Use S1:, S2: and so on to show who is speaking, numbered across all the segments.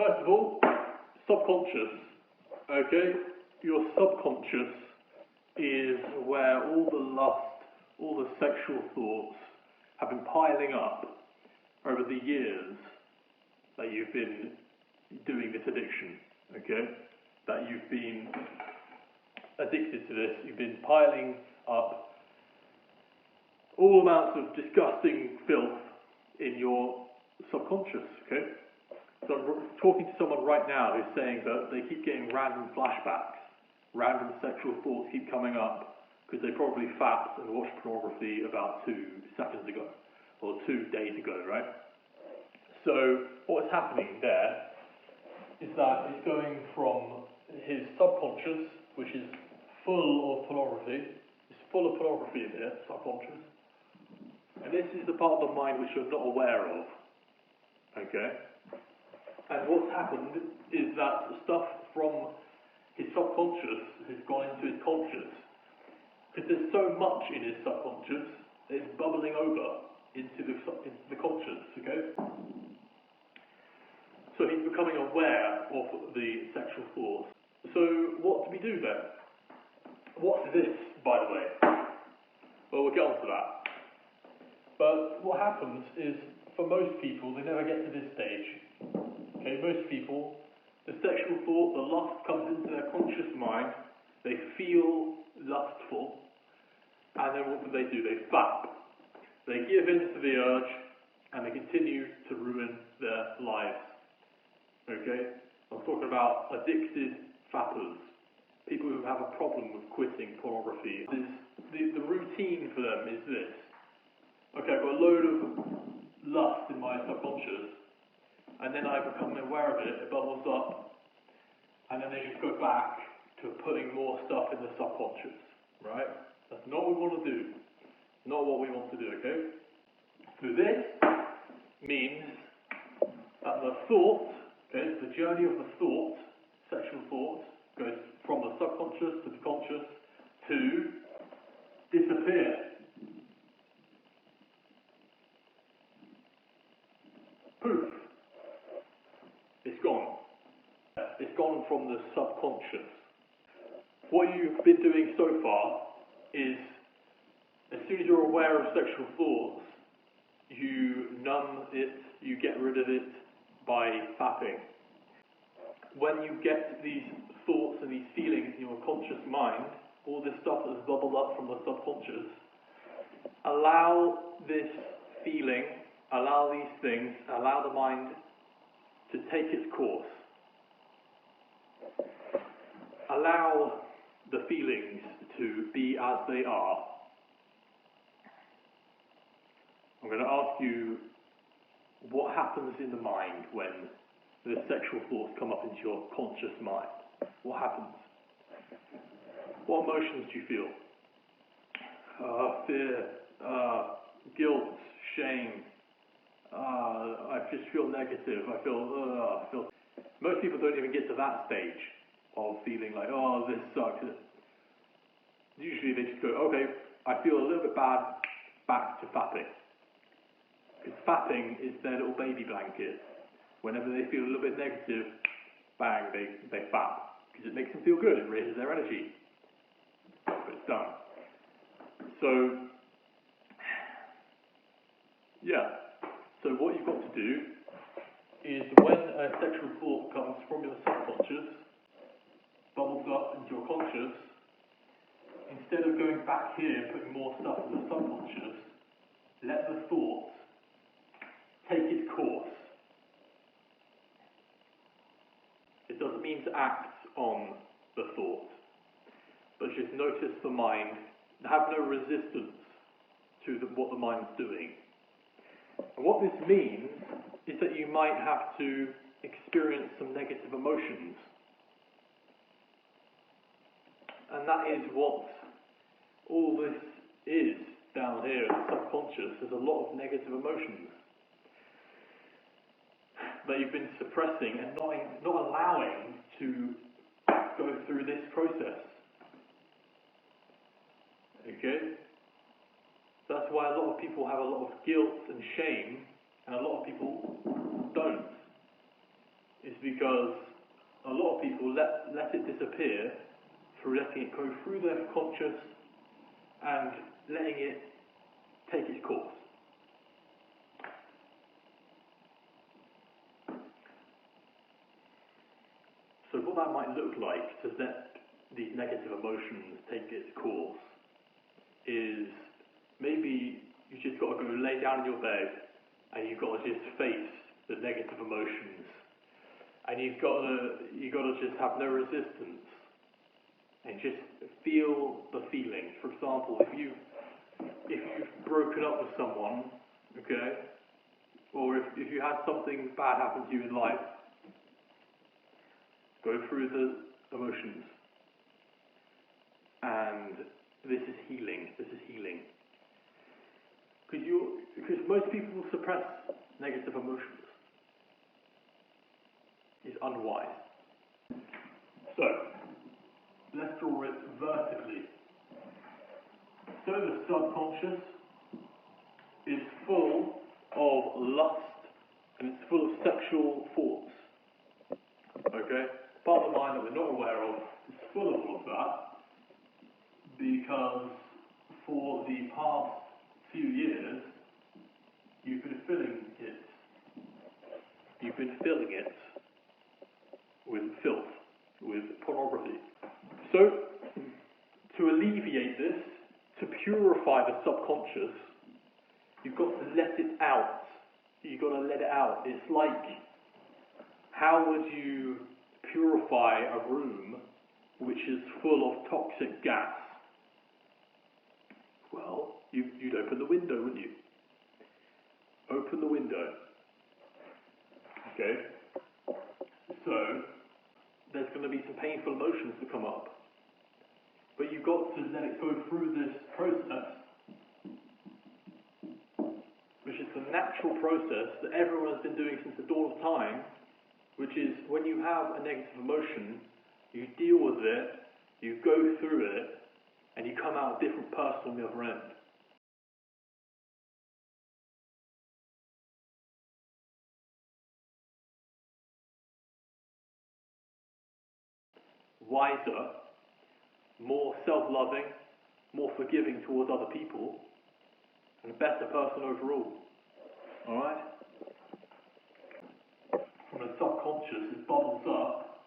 S1: first of all, subconscious. Okay, your subconscious is where all the lust, all the sexual thoughts have been piling up over the years that you've been doing this addiction. Okay, that you've been addicted to this. You've been piling up all amounts of disgusting filth in your subconscious. Okay. So I'm talking to someone right now who's saying that they keep getting random flashbacks, random sexual thoughts keep coming up because they probably fapped and watched pornography about 2 seconds ago, or 2 days ago, right? So what's happening there is that it's going from his subconscious, which is full of pornography, it's full of pornography in here, subconscious, and this is the part of the mind which you're not aware of, okay? And what's happened is that stuff from his subconscious has gone into his conscious. Because there's so much in his subconscious that it's bubbling over into the conscious, okay? So he's becoming aware of the sexual thoughts. So what do we do then? What's this, by the way? Well, we'll get on to that. But what happens is, for most people, they never get to this stage. Okay, most people, the sexual thought, the lust comes into their conscious mind, they feel lustful, and then what do? They fap. They give in to the urge, and they continue to ruin their lives. Okay? I'm talking about addicted fappers, people who have a problem with quitting pornography. The routine for them is this. Okay, I've got a load of lust in my subconscious, and then I become aware of it, it bubbles up, and then they just go back to putting more stuff in the subconscious, right? That's not what we want to do. Not what we want to do, okay? So this means that the thought, okay, the journey of the thought, sexual thought, goes from the subconscious to the conscious to disappear. Poof. It's gone. It's gone from the subconscious. What you've been doing so far is, as soon as you're aware of sexual thoughts, you numb it, you get rid of it by fapping. When you get these thoughts and these feelings in your conscious mind, all this stuff that's bubbled up from the subconscious, allow this feeling, allow these things, allow the mind to take its course. Allow the feelings to be as they are. I'm going to ask you what happens in the mind when the sexual thoughts come up into your conscious mind. What happens? What emotions do you feel? Fear, guilt, shame. I just feel negative. I feel. Most people don't even get to that stage of feeling like, oh, this sucks. Usually they just go, okay, I feel a little bit bad, back to fapping. Because fapping is their little baby blanket. Whenever they feel a little bit negative, bang, they fap. Because it makes them feel good, it raises their energy. But it's done. So, yeah. So what you've got to do is, when a sexual thought comes from your subconscious, bubbles up into your conscious, instead of going back here and putting more stuff in the subconscious, let the thought take its course. It doesn't mean to act on the thought, but just notice the mind, have no resistance to what the mind's doing. And what this means is that you might have to experience some negative emotions. And that is what all this is down here in the subconscious. There's a lot of negative emotions that you've been suppressing and not allowing to go through this process. Okay? That's why a lot of people have a lot of guilt and shame, and a lot of people don't. is because a lot of people let it disappear through letting it go through their conscious and letting it take its course. So what that might look like to let these negative emotions take its course is maybe you just got to go lay down in your bed and you've got to just face the negative emotions, and you've got to just have no resistance and just feel the feelings. For example, if you've broken up with someone, okay, or if you had something bad happen to you in life, go through the emotions. And this is healing. Because most people suppress negative emotions. It's unwise. So, let's draw it vertically. So the subconscious is full of lust and it's full of sexual thoughts. Okay? Part of the mind that we're not aware of is full of all of that because for the past few years you've been filling it with filth, with pornography. So, to alleviate this, to purify the subconscious, you've got to let it out. You've got to let it out. It's like, how would you purify a room which is full of toxic gas? Well, you'd open the window, wouldn't you? Open the window. Okay? So, there's going to be some painful emotions that come up. But you've got to let it go through this process, which is the natural process that everyone has been doing since the dawn of time, which is when you have a negative emotion, you deal with it, you go through it, and you come out a different person on the other end. Wiser, more self-loving, more forgiving towards other people, and a better person overall. Alright? From the subconscious, it bubbles up,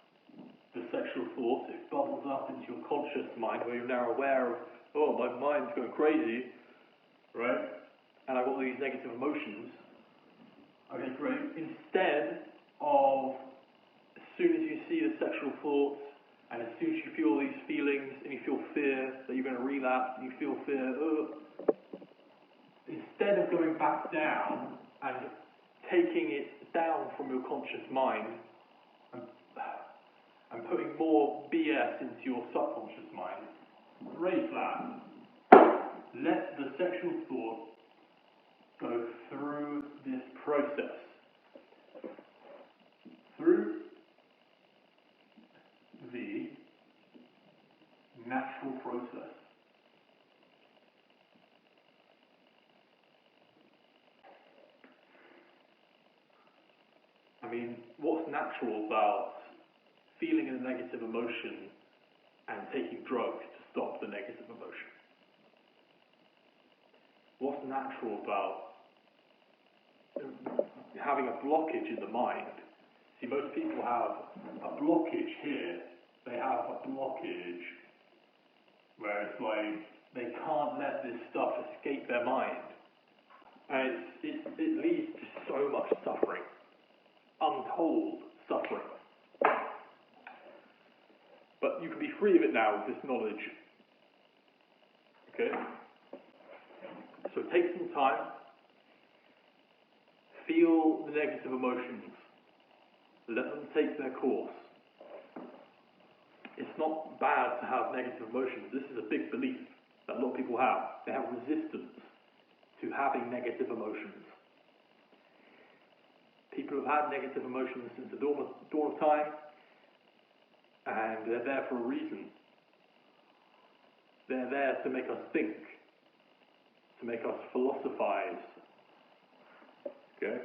S1: the sexual thoughts, it bubbles up into your conscious mind where you're now aware of, oh, my mind's going crazy, right? And I've got all these negative emotions. Okay, great. Instead of, as soon as you see the sexual thoughts, and as soon as you feel these feelings, and you feel fear that you're going to relapse, and you feel fear, instead of going back down and taking it down from your conscious mind and putting more BS into your subconscious mind, raise that. Let the sexual thought go through this process. Through the natural process. I mean, what's natural about feeling a negative emotion and taking drugs to stop the negative emotion? What's natural about having a blockage in the mind? See, most people have a blockage here. They have a blockage where it's like they can't let this stuff escape their mind. And it leads to so much suffering. Untold suffering. But you can be free of it now with this knowledge. Okay? So take some time. Feel the negative emotions. Let them take their course. It's not bad to have negative emotions. This is a big belief that a lot of people have. They have resistance to having negative emotions. People have had negative emotions since the dawn of time, and they're there for a reason. They're there to make us think, to make us philosophize, okay,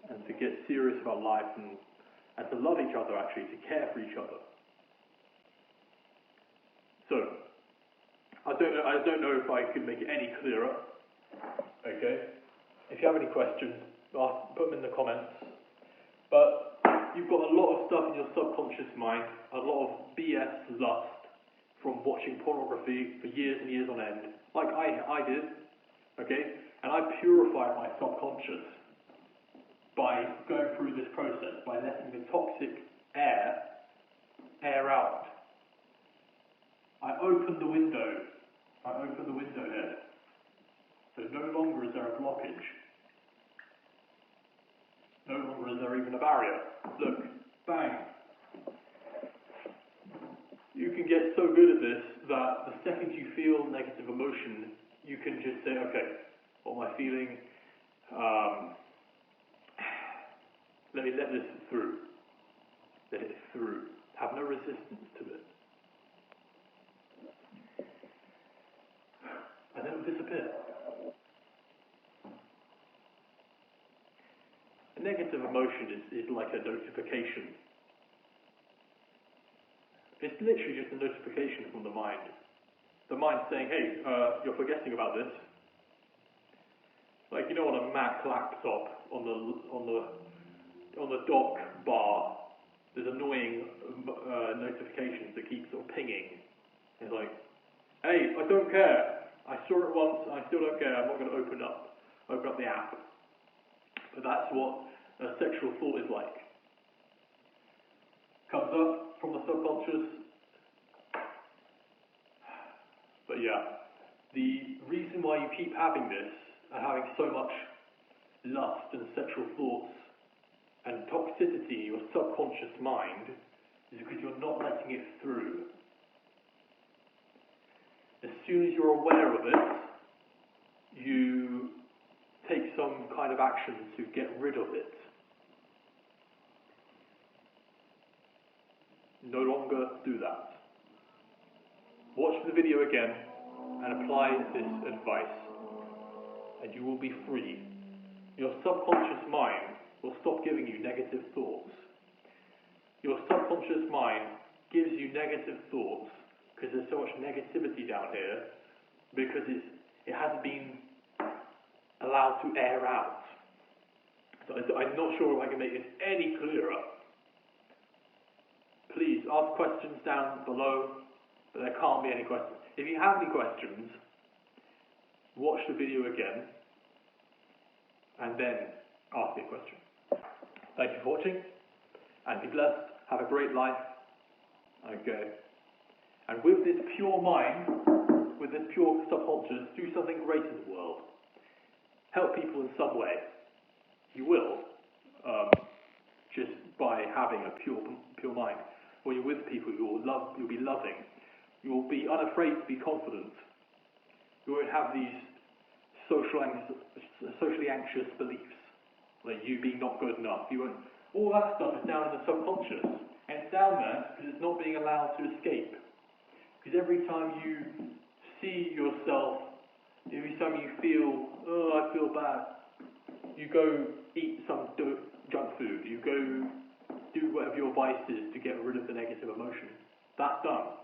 S1: and to get serious about life and to love each other, actually, to care for each other. So, I don't know if I could make it any clearer. Okay? If you have any questions, put them in the comments. But you've got a lot of stuff in your subconscious mind, a lot of BS lust from watching pornography for years and years on end, like I did. Okay? And I purified my subconscious by going through this process, by letting the toxic air out. I opened the window here. So no longer is there a blockage. No longer is there even a barrier. Look, bang. You can get so good at this that the second you feel negative emotion, you can just say, okay, what am I feeling? Let me let this through. Let it through. Have no resistance to it. And then it will disappear. A negative emotion is like a notification. It's literally just a notification from the mind. The mind saying, hey, you're forgetting about this. Like, you know, on a Mac laptop, on the dock bar, there's annoying notifications that keep sort of pinging. It's like, hey, I don't care. I saw it once, I still don't care. I'm not going to open up the app. But that's what a sexual thought is like. Comes up from the subconscious. But yeah, the reason why you keep having this and having so much lust and sexual thoughts and toxicity in your subconscious mind is because you're not letting it through. As soon as you're aware of it, you take some kind of action to get rid of it. No longer do that. Watch the video again and apply this advice, and you will be free. Your subconscious mind will stop giving you negative thoughts. Your subconscious mind gives you negative thoughts because there's so much negativity down here, because it hasn't been allowed to air out. So I'm not sure if I can make this any clearer. Please ask questions down below, but there can't be any questions. If you have any questions, watch the video again, and then ask me a question. Thank you for watching, and be blessed. Have a great life. Okay. And with this pure mind, with this pure subconscious, do something great in the world. Help people in some way. You will, just by having a pure mind. When you're with people, you'll be loving. You'll be unafraid to be confident. You won't have these socially anxious beliefs, like you being not good enough. You won't. All that stuff is down in the subconscious, and it's down there because it's not being allowed to escape. Because every time you see yourself, every time you feel, oh, I feel bad, you go eat some junk food. You go do whatever your vice is to get rid of the negative emotion. That's done.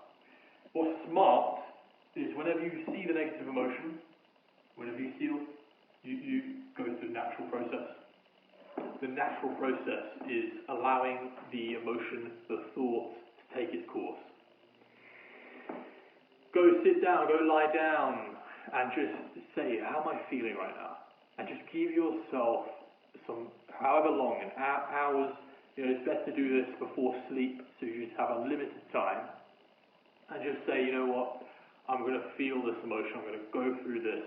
S1: What's smart is whenever you see the negative emotion, whenever you feel, you go through the natural process. The natural process is allowing the emotion, the thought, to take its course. Go sit down, go lie down, and just say, how am I feeling right now? And just give yourself some, however long, an hours. It's best to do this before sleep, so you just have unlimited time. And just say, you know what, I'm going to feel this emotion, I'm going to go through this,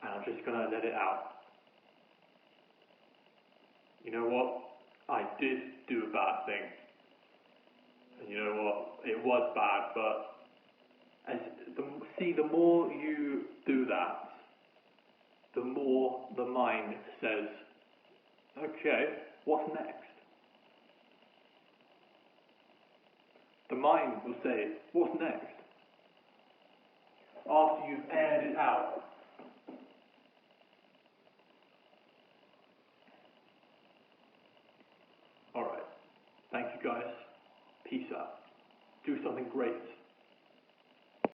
S1: and I'm just going to let it out. You know what, I did do a bad thing. And you know what, it was bad, but the more you do that, the more the mind says, okay, what's next? The mind will say, what's next? After you've aired it out. Thank you guys. Peace out. Do something great.